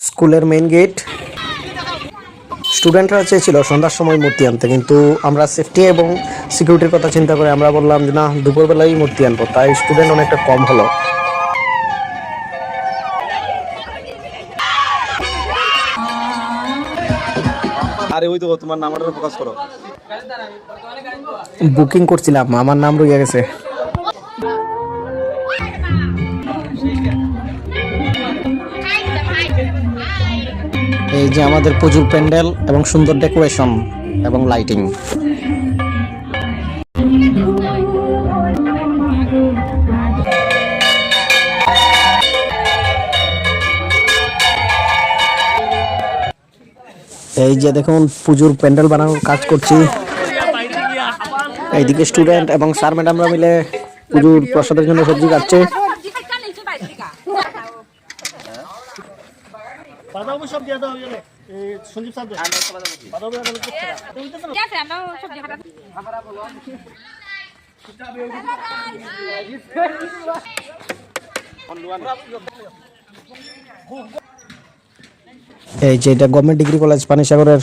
স্কুলের main gate. স্টুডেন্টরা চেয়েছিল সন্ধ্যার সময় মূর্তি আনতে, কিন্তু আমরা সেফটি এবং সিকিউরিটির কথা চিন্তা করে আমরা বললাম যে না, দুপুরবেলাই মূর্তি আনবো, তাই স্টুডেন্ট অনেকটা কম হলো। আরে ওই তো তোমার নামটা ফোকাস করো। বুকিং করছিলাম, আমার নাম রয়ে গেছে। এই যে আমাদের প্রচুর প্যান্ডেল এবং সুন্দর ডেকোরেশন এবং লাইটিং। এই যে দেখুন পুজোর প্যান্ডেল বানানোর কাজ করছি। এইদিকে স্টুডেন্ট এবং স্যার ম্যাডামরা মিলে পুজোর প্রসাদের জন্য সবজি কাটছে। এই যে এটা গভর্নমেন্ট ডিগ্রি কলেজ পানিসাগরের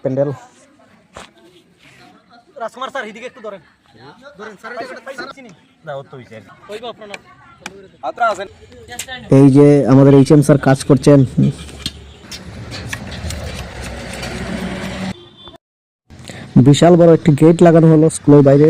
প্যান্ডেল। রাজকুমার স্যার এদিকে একটু ধরেন ধরেন স্যার চিনি না ও তো হইছে ওই বাপ না আত্রা আছেন। এই যে আমাদের এইচএম স্যার কাজ করছেন। বিশাল বড় একটি গেট লাগানো হলো স্কুলের বাইরে।